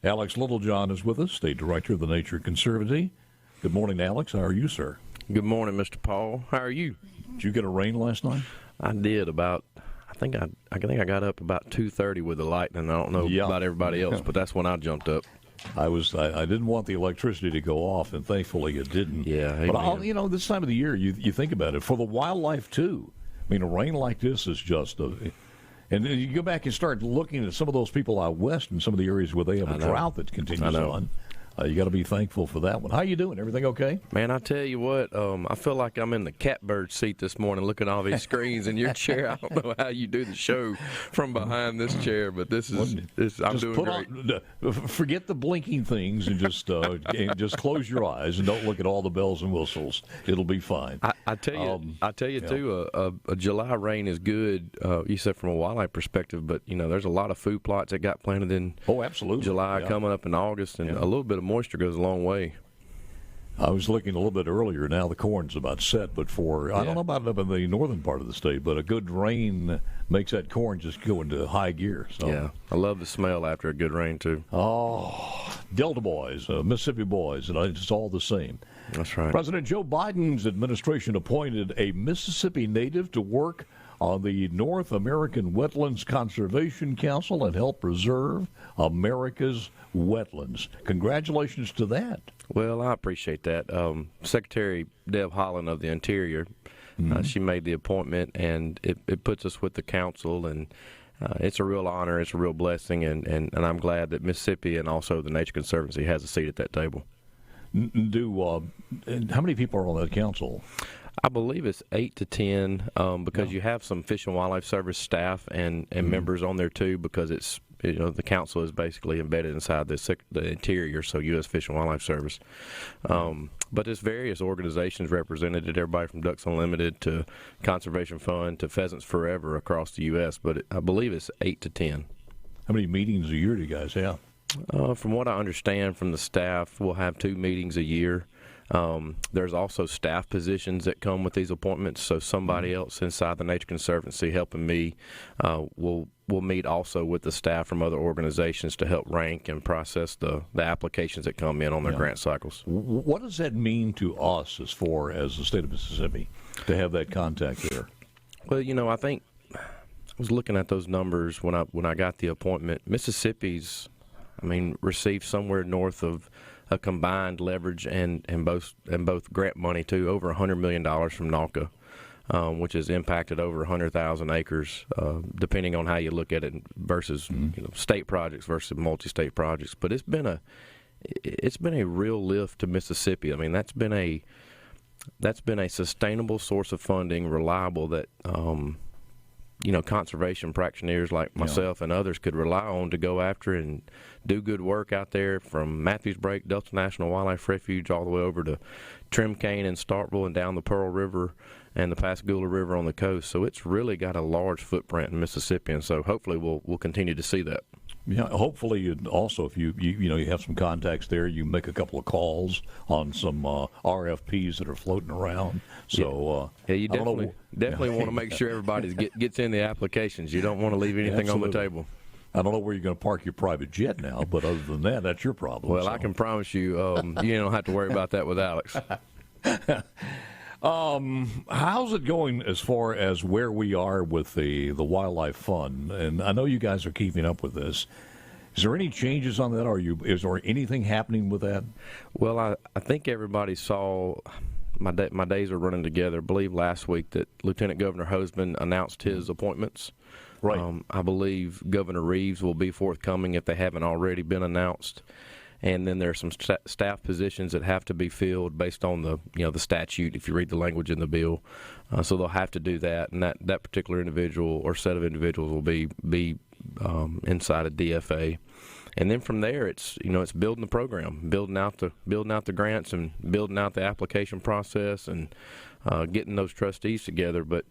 Alex Littlejohn is with us, State Director of the Nature Conservancy. Good morning, Alex. How are you, sir? Good morning, Mr. Paul. How are you? Did you get a rain last night? I did I think I got up about 2:30 with the lightning. I don't know about everybody else, but that's when I jumped up. I didn't want the electricity to go off, and thankfully it didn't. Yeah, but this time of the year, you think about it, for the wildlife too. I mean, a rain like this is just and then you go back and start looking at some of those people out west in some of the areas where they have a drought that continues on. You got to be thankful for that one. How you doing? Everything okay? Man, I tell you what, I feel like I'm in the catbird seat this morning looking at all these screens in your chair. I don't know how you do the show from behind this chair, but I'm doing great. Forget the blinking things and just close your eyes and don't look at all the bells and whistles. It'll be fine. I tell you too, a July rain is good, you said from a wildlife perspective, but there's a lot of food plots that got planted in July coming up in August, and a little bit of moisture goes a long way. I was looking a little bit earlier. Now the corn's about set, but I don't know about up in the northern part of the state, but a good rain makes that corn just go into high gear. So. Yeah, I love the smell after a good rain too. Oh, Delta boys, Mississippi boys, and it's all the same. That's right. President Joe Biden's administration appointed a Mississippi native to work on the North American Wetlands Conservation Council and help preserve America's wetlands. Congratulations to that. Well, I appreciate that. Secretary Deb Haaland of the Interior, she made the appointment, and it puts us with the council, and it's a real honor, it's a real blessing, and I'm glad that Mississippi and also the Nature Conservancy has a seat at that table. How many people are on that council? I believe it's 8 to 10 because you have some Fish and Wildlife Service staff and members on there too, because it's the council is basically embedded inside the Interior, so U.S. Fish and Wildlife Service. But there's various organizations represented, everybody from Ducks Unlimited to Conservation Fund to Pheasants Forever across the U.S., but I believe it's 8 to 10. How many meetings a year do you guys have? From what I understand from the staff, we'll have 2 meetings a year. There's also staff positions that come with these appointments, so somebody else inside the Nature Conservancy helping me will meet also with the staff from other organizations to help rank and process the applications that come in on their grant cycles. What does that mean to us as far as the state of Mississippi to have that contact there? Well, I think I was looking at those numbers when I got the appointment. Mississippi's, received somewhere north of a combined leverage and both grant money too, over $100 million from NAWCA, which has impacted over 100,000 acres, depending on how you look at it versus state projects versus multi-state projects. But it's been a real lift to Mississippi. That's been a sustainable source of funding, reliable, that conservation practitioners like myself and others could rely on to go after and do good work out there, from Matthews Break, Delta National Wildlife Refuge, all the way over to Trim Cane and Starkville and down the Pearl River and the Pascagoula River on the coast. So it's really got a large footprint in Mississippi, and so hopefully we'll continue to see that. Yeah, hopefully also if you have some contacts there, you make a couple of calls on some RFPs that are floating around. So you definitely want to make sure everybody gets in the applications. You don't want to leave anything on the table. I don't know where you're going to park your private jet now, but other than that, that's your problem. Well, I can promise you, you don't have to worry about that with Alex. How's it going as far as where we are with the Wildlife Fund? And I know you guys are keeping up with this. Is there any changes on that? Is there anything happening with that? Well, I think everybody saw, my days are running together, I believe last week that Lieutenant Governor Hoseman announced his appointments. Right. I believe Governor Reeves will be forthcoming if they haven't already been announced. And then there are some staff positions that have to be filled based on the statute, if you read the language in the bill. So they'll have to do that, and that particular individual or set of individuals will be inside a DFA. And then from there, it's building the program, building out the grants, and building out the application process, and getting those trustees together. But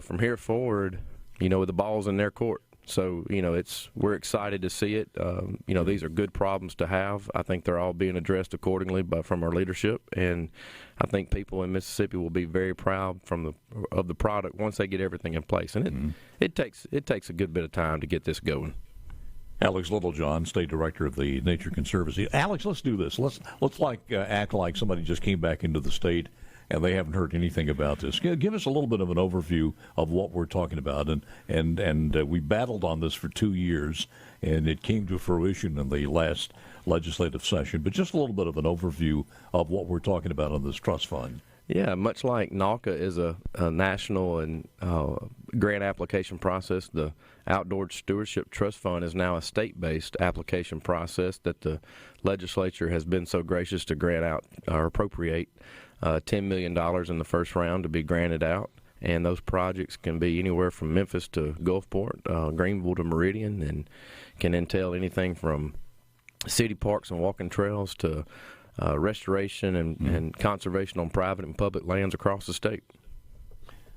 from here forward, the ball's in their court. So, we're excited to see it. These are good problems to have. I think they're all being addressed accordingly from our leadership, and I think people in Mississippi will be very proud of the product once they get everything in place. And it takes a good bit of time to get this going. Alex Littlejohn, State Director of the Nature Conservancy. Alex, let's do this. Let's act like somebody just came back into the state and they haven't heard anything about this. Give us a little bit of an overview of what we're talking about. And we battled on this for 2 years, and it came to fruition in the last legislative session. But just a little bit of an overview of what we're talking about on this trust fund. Yeah, much like NAWCA is a national and grant application process, the Outdoor Stewardship Trust Fund is now a state-based application process that the legislature has been so gracious to grant out or appropriate $10 million in the first round to be granted out. And those projects can be anywhere from Memphis to Gulfport, Greenville to Meridian, and can entail anything from city parks and walking trails to restoration and conservation on private and public lands across the state.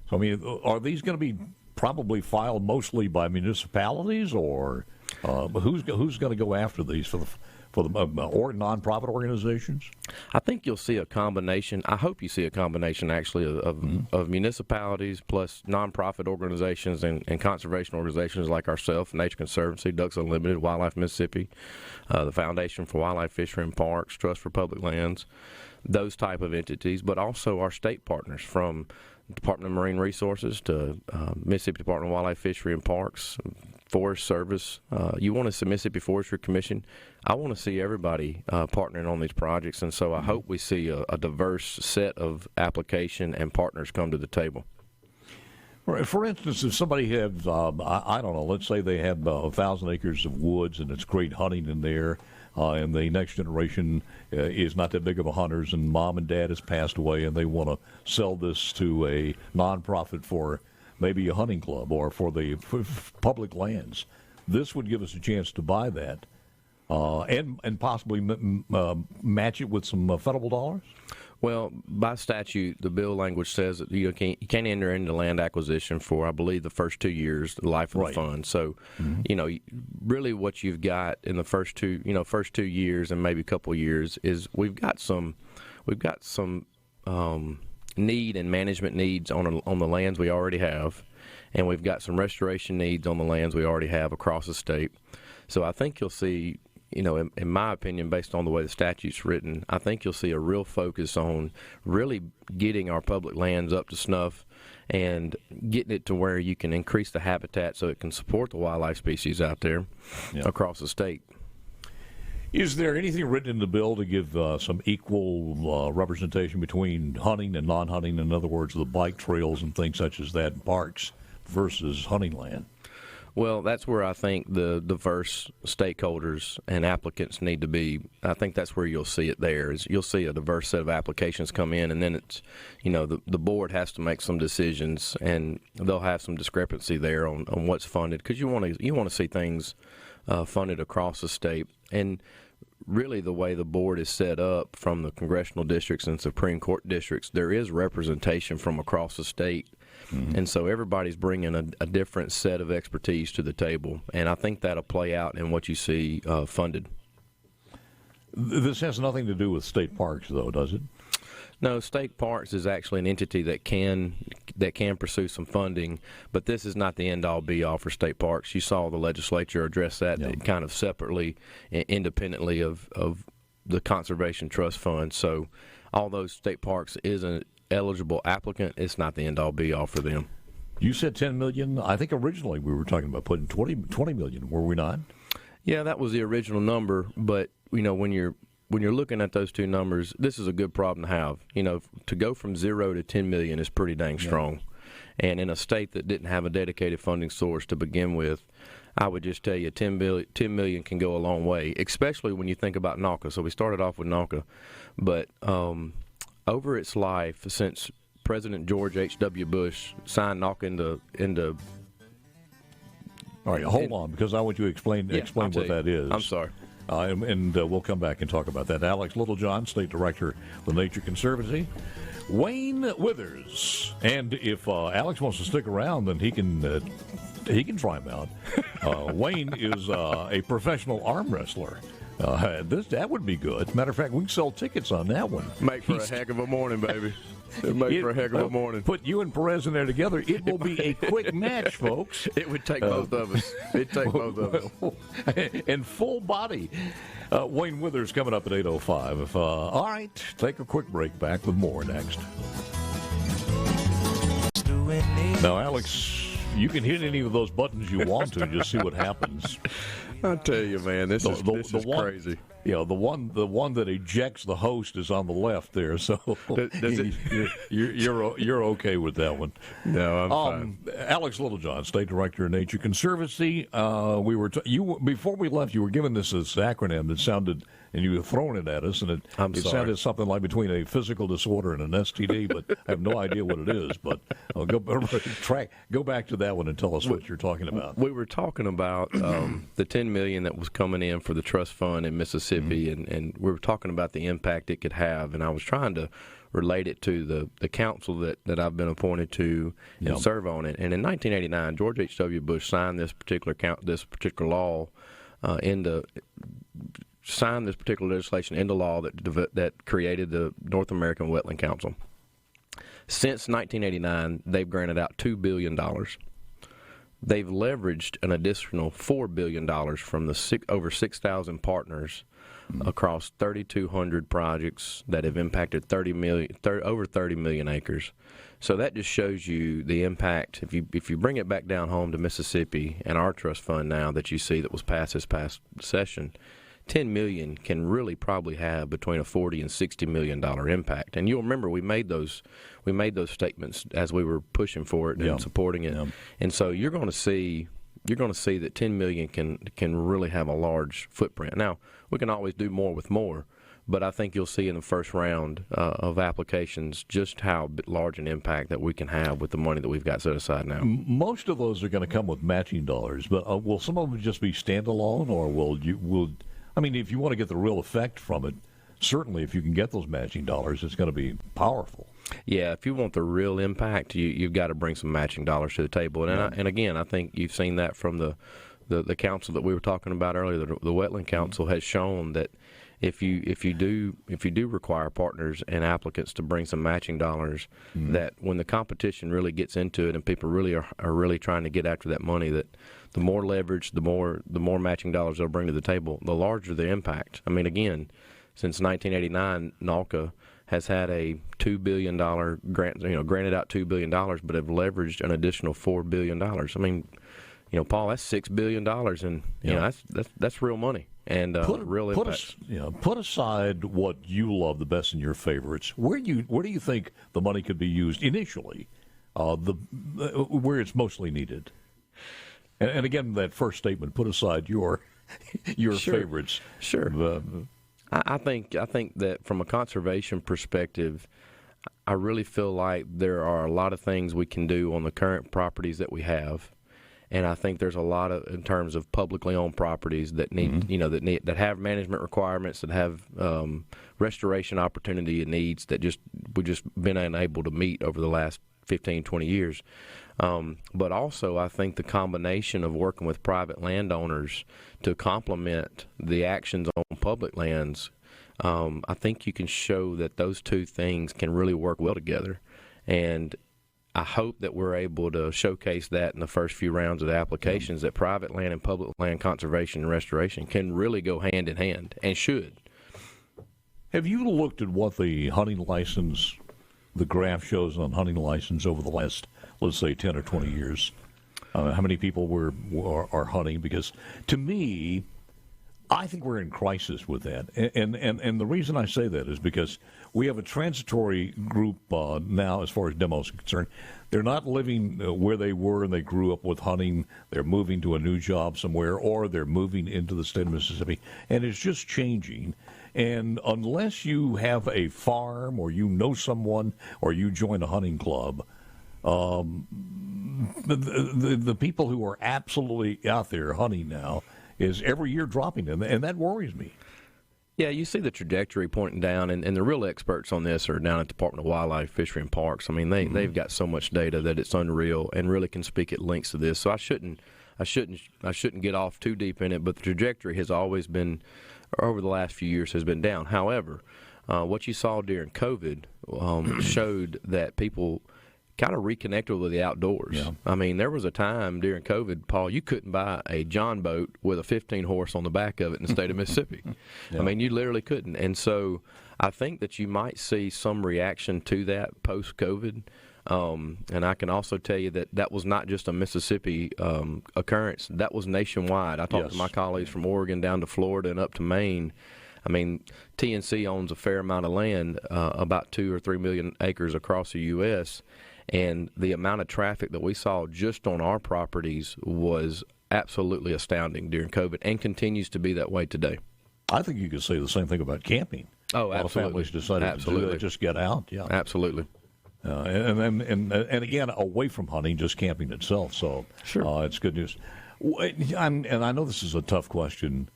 So, I mean, are these going to be probably filed mostly by municipalities, or who's going to go after these for the or nonprofit organizations? I think you'll see a combination. I hope you see a combination, actually, of municipalities plus nonprofit organizations and conservation organizations like ourselves, Nature Conservancy, Ducks Unlimited, Wildlife Mississippi, the Foundation for Wildlife, Fishery, and Parks, Trust for Public Lands, those type of entities, but also our state partners from Department of Marine Resources to Mississippi Department of Wildlife, Fishery, and Parks, Forest Service. You want to see Mississippi Forestry Commission. I want to see everybody partnering on these projects, and so I hope we see a diverse set of application and partners come to the table. For instance, if somebody has, I don't know, let's say they have 1,000 acres of woods and it's great hunting in there, and the next generation is not that big of a hunters, and mom and dad has passed away, and they want to sell this to a nonprofit for maybe a hunting club or for the public lands. This would give us a chance to buy that and possibly match it with some federal dollars? Well, by statute, the bill language says that you can't enter into land acquisition for, I believe, the first 2 years, the life of the fund. So, really what you've got in the first 2 years and maybe a couple of years is we've got some need and management needs on the lands we already have, and we've got some restoration needs on the lands we already have across the state. So I think you'll see, in my opinion, based on the way the statute's written, I think you'll see a real focus on really getting our public lands up to snuff and getting it to where you can increase the habitat so it can support the wildlife species out there across the state. Is there anything written in the bill to give some equal representation between hunting and non-hunting? In other words, the bike trails and things such as that, parks versus hunting land? Well, that's where I think the diverse stakeholders and applicants need to be. I think that's where you'll see it there. Is you'll see a diverse set of applications come in, and then it's, the board has to make some decisions, and they'll have some discrepancy there on what's funded, because you want to see things funded across the state. And really the way the board is set up from the congressional districts and Supreme Court districts, there is representation from across the state. Mm-hmm. And so everybody's bringing a different set of expertise to the table, and I think that'll play out in what you see funded. This has nothing to do with state parks, though, does it? No, state parks is actually an entity that can pursue some funding, but this is not the end-all, be-all for state parks. You saw the legislature address that kind of separately, independently of the Conservation Trust Fund. So although state parks is an eligible applicant, it's not the end-all, be-all for them. You said $10 million. I think originally we were talking about putting $20 million, were we not? Yeah, that was the original number, but when you're looking at those two numbers, this is a good problem to have. To go from 0 to $10 million is pretty dang strong. And in a state that didn't have a dedicated funding source to begin with, I would just tell you $10 million can go a long way, especially when you think about NAWCA. So we started off with NAWCA, but over its life, since President George H.W. Bush signed NAWCA into all right, hold on, because I want you to explain what that is. I'm sorry. And we'll come back and talk about that. Alex Littlejohn, State Director of the Nature Conservancy. Wayne Withers. And if Alex wants to stick around, then he can try him out. Wayne is a professional arm wrestler. That would be good. Matter of fact, we can sell tickets on that one. Make for a heck of a morning, baby. It'd make for a heck of a morning. Put you and Perez in there together. It will be a quick match, folks. It would take both of us. It'd take both of us. And full body. Wayne Withers coming up at 8:05. All right, take a quick break. Back with more next. Now, Alex, you can hit any of those buttons you want to, just see what happens. I tell you, man, this is crazy. Yeah, the one that ejects the host is on the left there. So does it? You're okay with that one? No, I'm fine. Alex Littlejohn, State Director of Nature Conservancy. Before we left, you were giving this acronym that sounded, and you were throwing it at us, and it sounded something like between a physical disorder and an STD, but I have no idea what it is. But go back to that one and tell us what you're talking about. We were talking about the $10 million that was coming in for the trust fund in Mississippi, and we were talking about the impact it could have, and I was trying to relate it to the council that I've been appointed to and serve on it. And in 1989, George H.W. Bush signed this particular law signed this particular legislation into law that created the North American Wetland Council. Since 1989, they've granted out $2 billion. They've leveraged an additional $4 billion from the over 6,000 partners across 3,200 projects that have impacted over 30 million acres. So that just shows you the impact. If you bring it back down home to Mississippi and our trust fund now that you see that was passed this past session, $10 million can really probably have between a $40 and $60 million impact. And you'll remember we made those statements as we were pushing for it and supporting it. And so you're going to see that $10 million can really have a large footprint. Now, we can always do more with more, but I think you'll see in the first round of applications just how large an impact that we can have with the money that we've got set aside now. Most of those are going to come with matching dollars, but will some of them just be standalone, or if you want to get the real effect from it, certainly if you can get those matching dollars, it's going to be powerful. Yeah, if you want the real impact, you've got to bring some matching dollars to the table. And again, I think you've seen that from the council that we were talking about earlier. The Wetland Council has shown that if you do require partners and applicants to bring some matching dollars, that when the competition really gets into it and people really are really trying to get after that money, that the more leverage, the more matching dollars they'll bring to the table, the larger the impact. I mean, again, since 1989, NALCA has had a $2 billion grant, granted out $2 billion, but have leveraged an additional $4 billion. I mean, Paul, that's $6 billion, and that's real money and real impact. Put aside what you love the best in your favorites. Where do you think the money could be used initially? Where it's mostly needed. And again, that first statement, put aside your favorites. Sure. I think that from a conservation perspective, I really feel like there are a lot of things we can do on the current properties that we have, and I think there's a lot of in terms of publicly owned properties that need that have management requirements, that have restoration opportunity and needs that we've just been unable to meet over the last 15, 20 years. But also, I think the combination of working with private landowners to complement the actions on public lands, I think you can show that those two things can really work well together. And I hope that we're able to showcase that in the first few rounds of the applications, that private land and public land conservation and restoration can really go hand in hand, and should. Have you looked at what the hunting license, the graph shows on hunting license over the last, let's say, 10 or 20 years? How many people are hunting? Because to me, I think we're in crisis with that. And the reason I say that is because we have a transitory group now as far as demos are concerned. They're not living where they were and they grew up with hunting. They're moving to a new job somewhere, or they're moving into the state of Mississippi. And it's just changing. And unless you have a farm or you know someone or you join a hunting club, the people who are absolutely out there hunting now is every year dropping, and that worries me. Yeah, you see the trajectory pointing down, and the real experts on this are down at the Department of Wildlife, Fishery, and Parks. I mean, they've got so much data that it's unreal, and really can speak at lengths to this. So I shouldn't get off too deep in it, but the trajectory has always been, over the last few years, has been down. However, what you saw during COVID showed that people kind of reconnected with the outdoors. Yeah. I mean, there was a time during COVID, Paul, you couldn't buy a John boat with a 15-horse on the back of it in the state of Mississippi. Yeah. I mean, you literally couldn't. And so I think that you might see some reaction to that post-COVID. And I can also tell you that that was not just a Mississippi occurrence. That was nationwide. I talked to my colleagues from Oregon down to Florida and up to Maine. I mean, TNC owns a fair amount of land, about 2 or 3 million acres across the U.S., and the amount of traffic that we saw just on our properties was absolutely astounding during COVID and continues to be that way today. I think you could say the same thing about camping. Oh, absolutely. A lot of families decided to do that, just get out. Yeah, absolutely. And again, away from hunting, just camping itself. So sure. It's good news. And I know this is a tough question.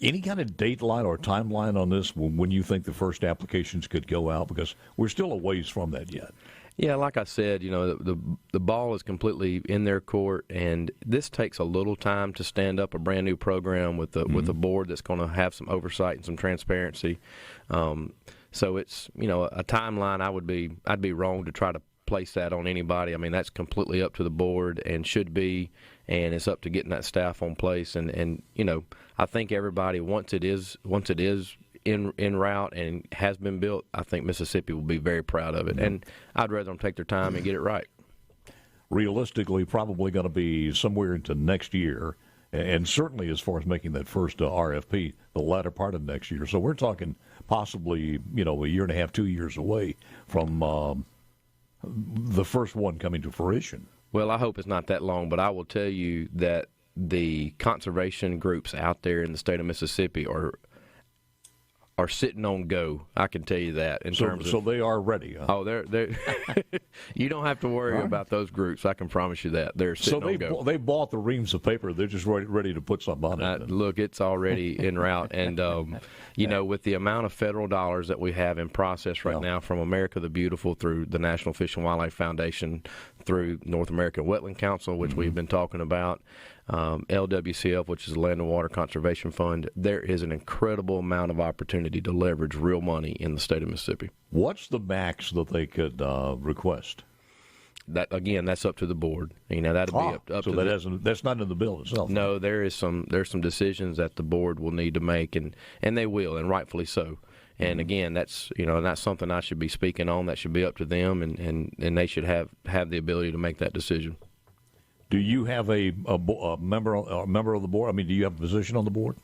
Any kind of dateline or timeline on this when you think the first applications could go out? Because we're still a ways from that yet. Yeah, like I said, the ball is completely in their court, and this takes a little time to stand up a brand new program with a board that's going to have some oversight and some transparency. So it's a timeline. I'd be wrong to try to place that on anybody. I mean, that's completely up to the board and should be, and it's up to getting that staff on place. And I think everybody once it is in route and has been built, I think Mississippi will be very proud of it. And I'd rather them take their time and get it right. Realistically, probably going to be somewhere into next year, and certainly as far as making that first RFP, the latter part of next year. So we're talking possibly, a year and a half, 2 years away from the first one coming to fruition. Well, I hope it's not that long, but I will tell you that the conservation groups out there in the state of Mississippi are sitting on go. I can tell you that So they are ready. Huh? Oh, they're you don't have to worry about those groups. I can promise you that they're sitting on go. So they bought the reams of paper. They're just ready to put something on it. Look, it's already en route, and with the amount of federal dollars that we have in process right now, from America the Beautiful through the National Fish and Wildlife Foundation, through North American Wetland Council, which we've been talking about. LWCF, which is the Land and Water Conservation Fund, there is an incredible amount of opportunity to leverage real money in the state of Mississippi. What's the max that they could request? That's up to the board. That'll be up so to that's not in the bill itself. No, there's some decisions that the board will need to make, and they will, and rightfully so. And again, that's not something I should be speaking on. That should be up to them, and they should have the ability to make that decision. Do you have a member of the board? I mean, do you have a position on the board?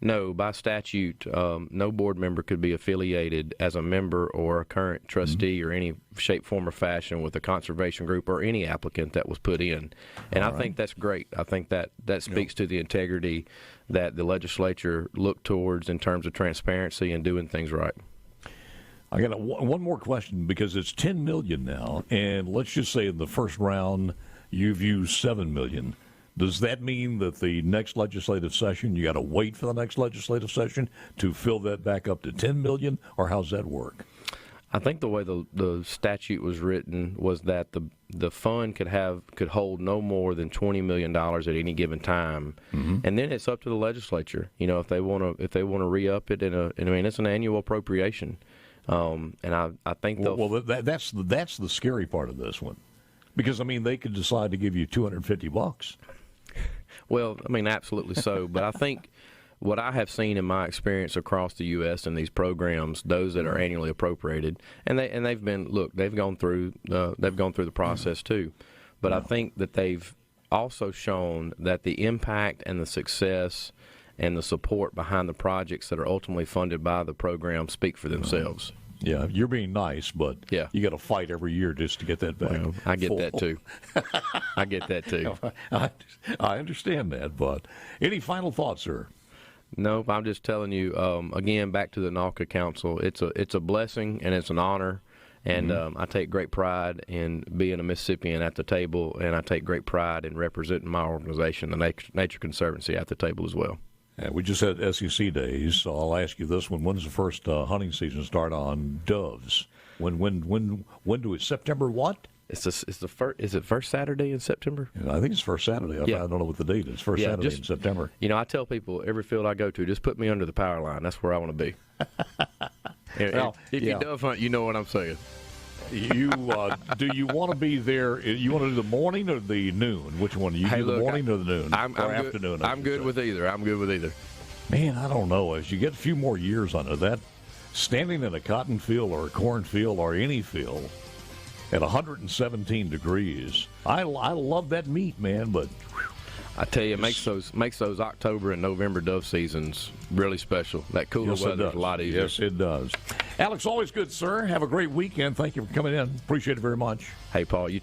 No, by statute, no board member could be affiliated as a member or a current trustee or any shape, form, or fashion with a conservation group or any applicant that was put in. And I think that's great. I think that speaks to the integrity that the legislature looked towards in terms of transparency and doing things right. I got one more question, because it's $10 million now, and let's just say in the first round you've used $7 million. Does that mean that the next legislative session, you got to wait for the next legislative session to fill that back up to $10 million, or how's that work? I think the way the statute was written was that the fund could hold no more than $20 million at any given time, and then it's up to the legislature. If they want to re-up it it's an annual appropriation, and I think that's the scary part of this one, because they could decide to give you $250. Well, absolutely so, but I think what I have seen in my experience across the U.S. in these programs, those that are annually appropriated, and they've gone through the process too, but I think that they've also shown that the impact and the success and the support behind the projects that are ultimately funded by the program speak for themselves. Yeah, you're being nice, but you got to fight every year just to get that back. Well, I get that too. I get that too. I understand that, but any final thoughts, sir? Nope, I'm just telling you, again, back to the NAWCA Council, it's a blessing and it's an honor, and I take great pride in being a Mississippian at the table, and I take great pride in representing my organization, the Nature Conservancy, at the table as well. We just had SEC days, so I'll ask you this one. When does the first hunting season start on doves? When do it? September what? Is it first Saturday in September? I think it's first Saturday. I don't know what the date is. First Saturday in September. I tell people every field I go to, just put me under the power line. That's where I want to be. Well, if you dove hunt, you know what I'm saying. You do you want to be there? You want to do the morning or the noon? Which one? You do the morning or the noon? Or afternoon? I'm good with either. I'm good with either. Man, I don't know. As you get a few more years under that, standing in a cotton field or a cornfield or any field at 117 degrees, I love that meat, man. But I tell you, it makes those October and November dove seasons really special. That cooler weather is a lot easier. Yes, it does. Alex, always good, sir. Have a great weekend. Thank you for coming in. Appreciate it very much. Hey, Paul, you